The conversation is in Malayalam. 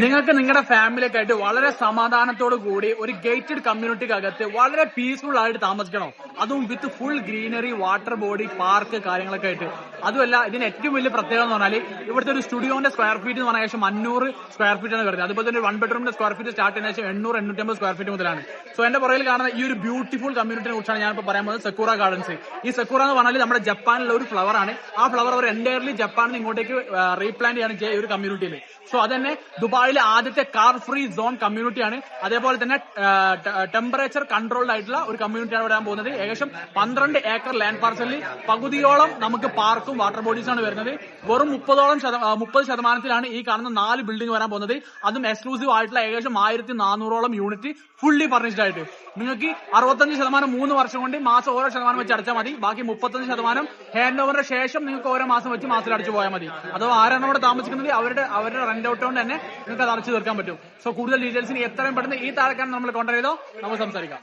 നിങ്ങൾക്ക് നിങ്ങളുടെ ഫാമിലിയൊക്കെ ആയിട്ട് വളരെ സമാധാനത്തോടു കൂടി ഒരു ഗേറ്റഡ് കമ്മ്യൂണിറ്റിക്കകത്ത് വളരെ പീസ്ഫുൾ ആയിട്ട് താമസിക്കണോ? അതും with full greenery, water body, park കാര്യങ്ങളൊക്കെ ആയിട്ട്. അതുമല്ല ഇതിന് ഏറ്റവും വലിയ പ്രത്യേകത എന്ന് പറഞ്ഞാൽ ഇവിടുത്തെ ഒരു സ്റ്റുഡിയോന്റെ സ്ക്വയർ ഫീറ്റ് എന്ന് പറഞ്ഞാൽ ഏകദേശം 500 സ്ക്വയർ ഫീറ്റ് ആണ് വരുന്നത്. അതുപോലെ തന്നെ 1 ബെഡ്റൂമിന്റെ സ്ക്വയർ ഫീറ്റ് സ്റ്റാർട്ട് ചെയ്യുന്ന ഏകദേശം 800-850 സ്ക്വയർ ഫീറ്റ് മുതലാണ്. സോ എന്റെ പുറകിൽ കാണുന്ന ഈ ഒരു ബ്യൂട്ടിഫുൾ കമ്മ്യൂണിറ്റിനെ കുറിച്ചാണ് ഞാനിപ്പോൾ പറയാൻ പോകുന്നത്. സെക്യൂറ ഗാർഡൻസ്. ഈ സെക്യൂറ എന്ന് പറഞ്ഞാൽ നമ്മുടെ ജപ്പാനിലുള്ള ഒരു ഫ്ലവർ ആണ്. ആ ഫ്ലവർ അവർ എൻറ്റയർലി ജപ്പാനിൽ നിന്ന് ഇങ്ങോട്ടേക്ക് റീപ്ലാന്റ് ചെയ്യാണ് ചെയ്യുക ഈ ഒരു കമ്മ്യൂണിറ്റിയിൽ. സോ അതന്നെ ദുബായിലെ ആദ്യത്തെ കാർ ഫ്രീ സോൺ കമ്മ്യൂണിറ്റിയാണ്. അതേപോലെ തന്നെ ടെമ്പറേച്ചർ കൺട്രോൾഡ് ആയിട്ടുള്ള ഒരു കമ്മ്യൂണിറ്റിയാണ് വരാൻ പോകുന്നത്. ഏകദേശം 12 ഏക്കർ ലാൻഡ് പാർസലിൽ പകുതിയോളം നമുക്ക് പാർക്കും വാട്ടർ ബോഡീസ് ആണ് വരുന്നത്. വെറും 30% ഈ കാണുന്ന 4 ബിൽഡിംഗ് വരാൻ പോകുന്നത്. അതും എക്സ്ക്ലൂസീവ് ആയിട്ടുള്ള ഏകദേശം 1400ഓളം യൂണിറ്റ് ഫുള്ളി ഫർണിഷ്ഡ് ആയിട്ട്. നിങ്ങൾക്ക് 65% 3 വർഷം കൊണ്ട് മാസം ഓരോ ശതമാനം വെച്ച് അടച്ചാൽ മതി. ബാക്കി 35% ഹാൻഡ് ഓവറിന്റെ ശേഷം നിങ്ങൾക്ക് ഓരോ മാസം വെച്ച് മാസത്തിൽ അടിച്ചു പോയാൽ മതി. അഥവാ ആരാണ് അവിടെ താമസിക്കുന്നത് അവരുടെ റെന്റ് ഔട്ട് കൊണ്ട് തന്നെ നിങ്ങൾക്ക് അത് അടച്ചു തീർക്കാൻ പറ്റും. സോ കൂടുതൽ ഡീറ്റെയിൽസിന് എത്രയും പെട്ടെന്ന് ഈ താഴെ നമ്മൾ കോൺടാക്ട് ചെയ്തോ നമുക്ക് സംസാരിക്കാം.